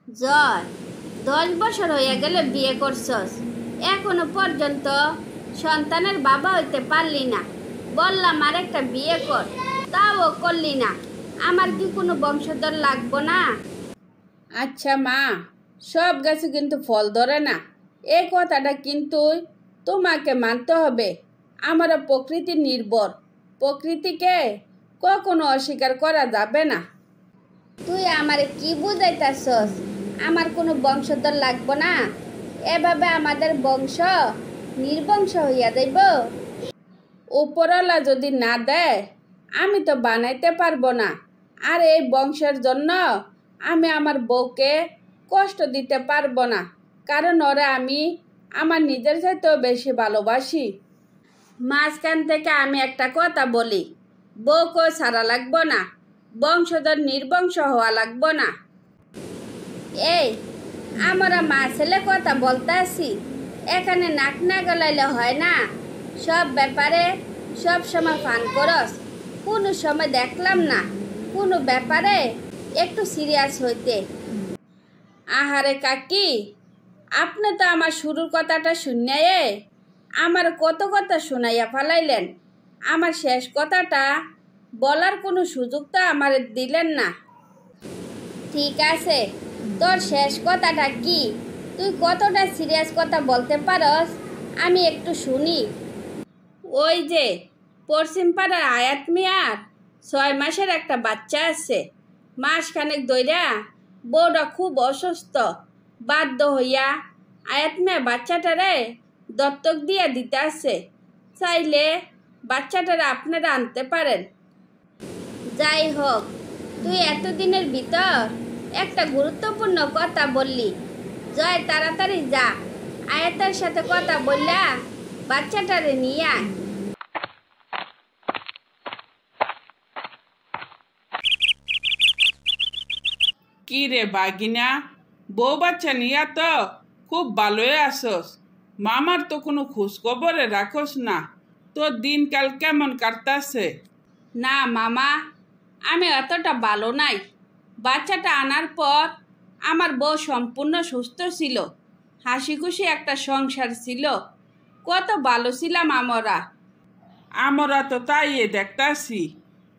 জয়, 10 বছর হয়ে গেল বিয়ে করছস, এখনো পর্যন্ত সন্তানের বাবা হইতে পারলি না। বললাম আর একটা বিয়ে কর, তাও করলি না। আমার কি কোনো বংশধর লাগবো না? আচ্ছা মা, সব গাছে কিন্তু ফল ধরে না, এই কথাটা কিন্তু তোমাকে মানতে হবে। আমরা প্রকৃতি নির্ভর, প্রকৃতিকে কখনো অস্বীকার করা যাবে না। তুই আমারে কি বুঝাইতাছস? আমার কোনো বংশধর লাগবো না? এভাবে আমাদের বংশ নির্বংশ হইয়া যাইব। উপরওয়ালা যদি না দেয় আমি তো বানাইতে পারবো না। আর এই বংশের জন্য আমি আমার বউকে কষ্ট দিতে পারবো না, কারণ ওরা আমি আমার নিজের চাইতেও বেশি ভালোবাসি। মাঝখান থেকে আমি একটা কথা বলি, বউকে ছাড়া লাগবো না, বংশধর নির্বংশ হওয়া লাগবো না। এই, আমরা মা ছেলে কথা বলতে আসি, এখানে নাক না গলাইলে হয় না। সব ব্যাপারে সব সময় ফান করস, কোনো সময় দেখলাম না কোনো ব্যাপারে একটু সিরিয়াস হইতে। আহারে কাকি, আপনি তো আমার শুরুর কথাটা শুনিয়ে আমার কত কথা শুনাইয়া ফেলাইলেন। আমার শেষ কথাটা বলার কোনো সুযোগ তো আমার দিলেন না। ঠিক আছে, তোর শেষ কথাটা কি? তুই কতটা সিরিয়াস কথা বলতে পারস আমি একটু শুনি। ওই যে পশ্চিম পাড়ার আয়াত মিয়ার 6 মাসের একটা বাচ্চা আছে। মাসখানেক ধইরা বউটা খুব অসুস্থ, বাধ্য হইয়া আয়াত মিয়া বাচ্চাটারে দত্তক দিয়া দিতে আছে। চাইলে বাচ্চাটারে আপনারা আনতে পারেন। যাই হোক, তুই এতদিনের ভিতর একটা গুরুত্বপূর্ণ কথা বললি। জয়, তাড়াতাড়ি যা, আয়াতের সাথে কথা বললা বাচ্চাটারে নিয়ে আয়। কি রে বাগিনা, বউ বাচ্চা নিয়া তো খুব ভালোই আসস। মামার তো কোনো খোঁজ খবরে রাখস না। তোর দিনকাল কেমন কাটতাছে? না মামা, আমি এতটা ভালো নাই। বাচ্চাটা আনার পর আমার বউ সম্পূর্ণ সুস্থ ছিল, হাসি খুশি একটা সংসার ছিল, কত ভালো ছিলাম আমরা। আমরা তো তাই দেখতাছি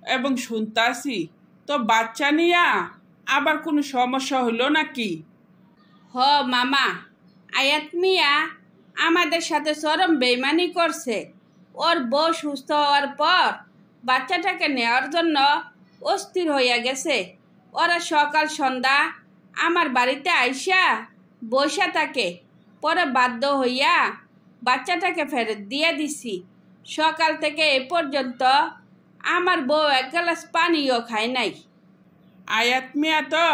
এবং শুনতাছি। তো বাচ্চা নিয়া আবার কোনো সমস্যা হইল নাকি? হ মামা, আয়াত মিয়া আমাদের সাথে চরম বেইমানি করছে। ওর বউ সুস্থ হওয়ার পর বাচ্চাটাকে নেওয়ার জন্য অস্থির হইয়া গেছে। ওরা সকাল সন্ধ্যা আমার বাড়িতে আইসা বসা থাকে। পরে বাধ্য হইয়া বাচ্চাটাকে ফেরত দিয়ে দিছি। সকাল থেকে এ পর্যন্ত আমার বউ এক গ্লাস পানিও খায় নাই। আয়াত মিয়া তো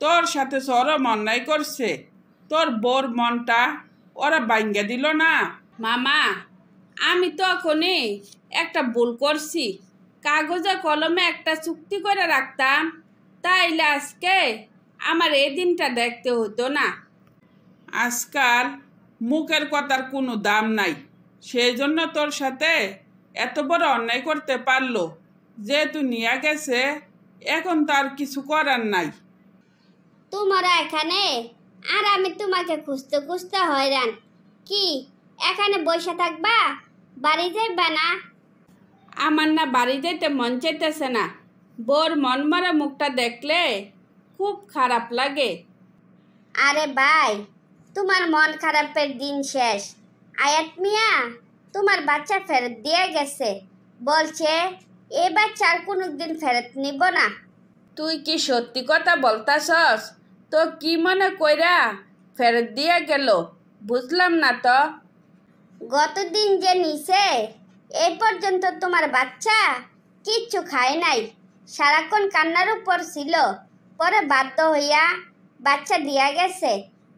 তোর সাথে চরম অন্যায় করছে। তোর বোর মনটা ওরা ভাঙ্গা দিল না? মামা, আমি তখনই একটা ভুল করছি। কাগজে কলমে একটা চুক্তি করে রাখতাম, তাইলে আজকে আমার এই দিনটা দেখতে হতো না। আজকাল মুখের কথার কোনো দাম নাই, সেই জন্য তোর সাথে এত বড় অন্যায় করতে পারলো। যেহেতু নিয়ে গেছে, এখন তার কিছু করার নাই। তোমরা এখানে আর আমি তোমাকে খুঁজতে খুঁজতে হয়রান। কি এখানে বসে থাকবা? বাড়ি যাইবা না? আমার না বাড়ি যেতে মন চাইতেছে না। বোর মনমরা মুখটা দেখলে খুব খারাপ লাগে। আরে ভাই, তোমার মন খারাপের দিন শেষ। আয়াত মিয়া তোমার বাচ্চা ফেরত দিয়ে গেছে, বলছে এ বাচ্চা আর কোনোদিন ফেরত নিব না। তুই কি সত্যি কথা বলতাছস? তো কি মনে কইরা ফেরত দিয়ে গেল বুঝলাম না তো। গতদিন যে নিছে, এই পর্যন্ত তোমার বাচ্চা কিচ্ছু খায় নাই, সারাক্ষণ কান্নার উপর ছিল। পরে বাধ্য হইয়া বাচ্চা দিয়া গেছে।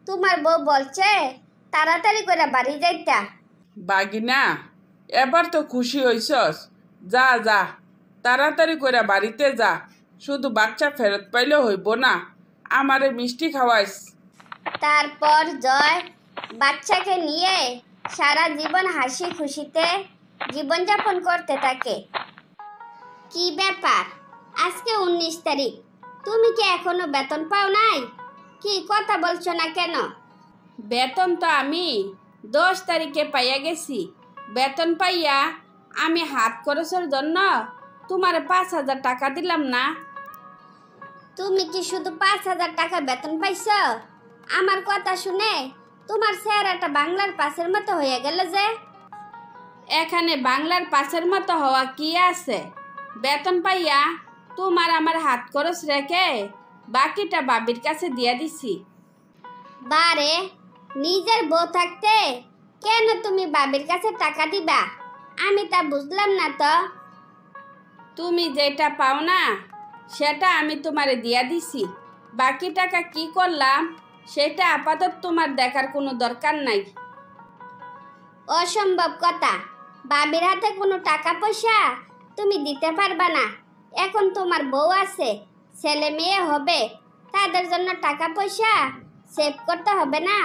তোমার বউ বলছে তাড়াতাড়ি করে বাড়ি যাইতা। বাগিনা, এবার তো খুশি হইছস? যা যা, তাড়াতাড়ি করে বাড়িতে যা। শুধু বাচ্চা ফেরত পাইলে হইব না, আমারে মিষ্টি খাওয়াইস। তারপর জয় বাচ্চাকে নিয়ে সারা জীবন হাসি খুশিতে জীবনযাপন করতে থাকে। কি ব্যাপার, আজকে 19 তারিখ, তুমি কি এখনো বেতন পাও নাই? কি কথা বলছো না কেন? বেতন তো আমি 10 তারিখে পাইয়া গেছি। বেতন পাইয়া আমি হাত খরচের জন্য তোমার 5,000 টাকা দিলাম না। তুমি কি শুধু 5,000 টাকা বেতন পাইছো? আমার কথা শুনে তোমার চেহারাটা বাংলার পাশের মতো হয়ে গেল যে। এখানে বাংলার পাশের মতো হওয়া কি আছে? বেতন পাইয়া তোমার আমার হাত খরচ রেখে বাকিটা বাবির কাছে দিয়া দিছি। বারে, নিজের বউ থাকতে কেন তুমি বাবির কাছে টাকা দিবা? আমি তা বুঝলাম না তো। তুমি যেটা পাও না সেটা আমি তোমারে দিয়া দিছি। বাকি টাকা কি করলাম সেটা আপাতত তোমার দেখার কোনো দরকার নাই। অসম্ভব কথা। বাবির হাতে কোনো টাকা পয়সা তুমি দিতে পারবা না। এখন তোমার বউ আছে, ছেলে মেয়ে হবে, তাদের জন্য টাকা পয়সা সেভ করতে হবে না?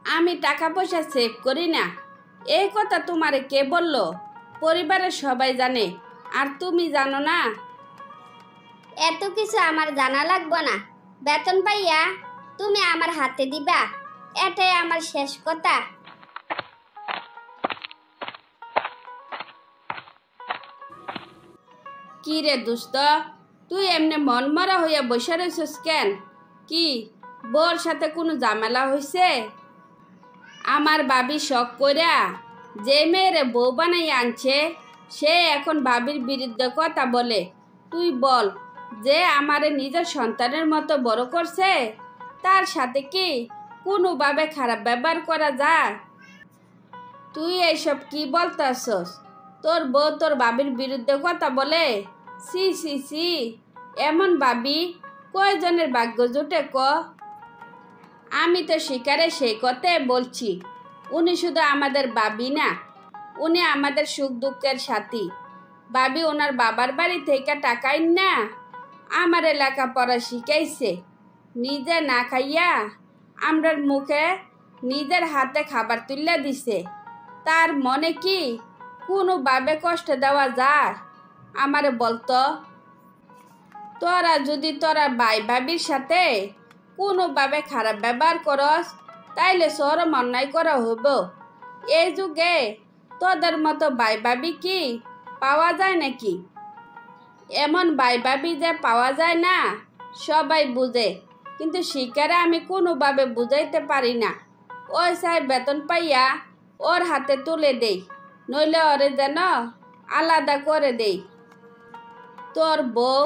আমি টাকা পয়সা সেভ করি না এই কথা তোমারে কে বললো? পরিবারের সবাই জানে, আর তুমি জানো না? এত কিছু আমার জানা লাগবে না। বেতন পাইয়া তুমি আমার হাতে দিবা, এটাই আমার শেষ কথা। কি রে দোস্ত, তুই এমনি মনমরা হইয়া বসে রইছিস কেন? কি বউর সাথে কোনো ঝামেলা হইছে? আমার বাবি শখ কইরা যে মেয়েরে বউ বানাই আনছে সে এখন বাবির বিরুদ্ধে কথা বলে। তুই বল, যে আমারে নিজের সন্তানের মতো বড় করছে তার সাথে কি কোনোভাবে খারাপ ব্যবহার করা যায়? তুই এইসব কি বলতাছস? তোর বউ তোর বাবির বিরুদ্ধে কথা বলে? সি সি সি, এমন বাবি কয়জনের ভাগ্য জুটে ক? আমি তো শিকারে সেই কথাই বলছি। উনি শুধু আমাদের বাবি না, উনি আমাদের সুখ দুঃখের সাথী। বাবি ওনার বাবার বাড়ি থেকে টাকাই না আমার লেখাপড়া শিখাইছে। নিজে না খাইয়া আমরার মুখে নিজের হাতে খাবার তুলে দিছে। তার মনে কি কোনোভাবে কষ্ট দেওয়া যায়? আমারে বলতো। তোরা যদি তোরা ভাই ভাবির সাথে কোনোভাবে খারাপ ব্যবহার করস তাইলে চরম অন্যায় করা হইব। এই যুগে তোদের মতো ভাই ভাবি কি পাওয়া যায় নাকি? এমন ভাই ভাবি যে পাওয়া যায় না সবাই বুঝে, কিন্তু শিকারে আমি কোনোভাবে বুঝাইতে পারি না। ওই সাহেব বেতন পাইয়া ওর হাতে তুলে দেই, নইলে ওরে যেন আলাদা করে দেই। তোর বউ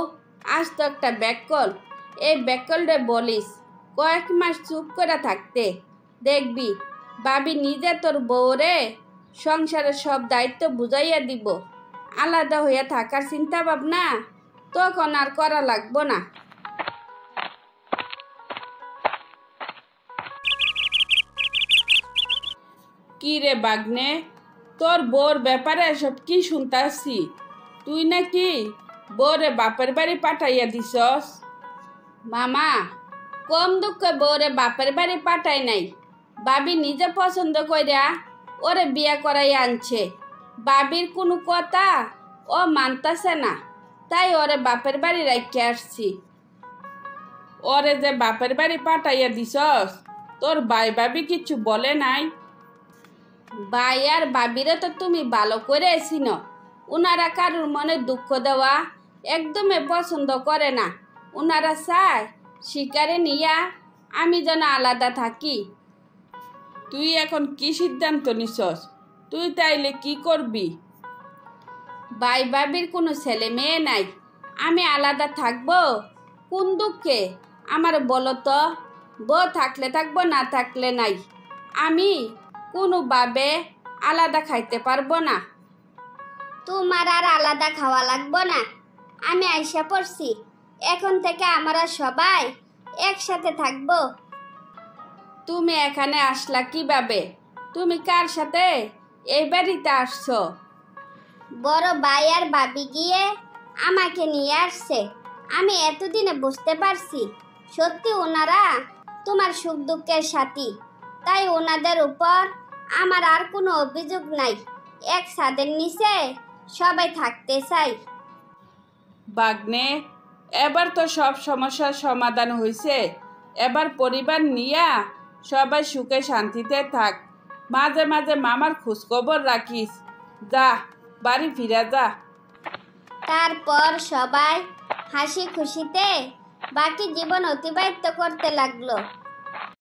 আজ তো একটা ব্যাকল, এই ব্যাকলরে বলিস কয়েক মাস চুপ করে থাকতে, দেখবি বাবি নিজে তোর বউরে সংসারের সব দায়িত্ব বুঝাইয়া দিব। আলাদা হইয়া থাকার চিন্তা ভাবনা তখন আর করা লাগবো না। কি রে বাগনে, তোর বউর ব্যাপারে এসব কি শুনতাছি? তুই নাকি বউরে বাপের বাড়ি পাঠাইয়া দিছস? মামা, কম দুঃখে বউরে বাপের বাড়ি পাঠায় নাই। বাবি নিজে পছন্দ কইরা ওরে বিয়া করাই আনছে। বাবির কোনো কথা ও মানতাছে না, তাই ওরে বাপের বাড়ি রাখিয়ে আসছি। ওরে যে বাপের বাড়ি পাঠাইয়া দিছস, তোর ভাই ভাবি কিছু বলে নাই? ভাই আর বাবিরে তো তুমি ভালো করে চিনো। উনারা কারুর মনে দুঃখ দেওয়া একদমই পছন্দ করে না। উনারা চায় শিকারে নিয়া আমি যেন আলাদা থাকি। তুই এখন কি সিদ্ধান্ত নিছস? তুই তাইলে কি করবি? ভাই বাবির কোনো ছেলে মেয়ে নাই, আমি আলাদা থাকবো কোন দুঃখে? আমার বলো তো। বউ থাকলে থাকবো, না থাকলে নাই। আমি কোনোভাবে আলাদা খাইতে পারবো না। তোমার আর আলাদা খাওয়া লাগবো না। আমি আইসা পড়ছি, এখন থেকে আমরা সবাই একসাথে থাকবো। তুমি এখানে আসলা কিভাবে? তুমি কার সাথে এই বাড়িতে আসছো? বড় ভাই আর ভাবি গিয়ে আমাকে নিয়ে আসছে। আমি এতদিনে বুঝতে পারছি সত্যি ওনারা তোমার সুখ দুঃখের সাথী। তাই ওনাদের উপর আমার আর কোনো অভিযোগ নাই। এক ছাদের নিচে সবাই থাকতে চাই। বাগনে, এবার তো সব সমস্যার সমাধান হয়েছে। এবার পরিবার নিয়া সবাই সুখে শান্তিতে থাক। মাঝে মাঝে মামার খোঁজখবর রাখিস। যা, বাড়ি ফিরে যা। তারপর সবাই হাসি খুশিতে বাকি জীবন অতিবাহিত করতে লাগলো।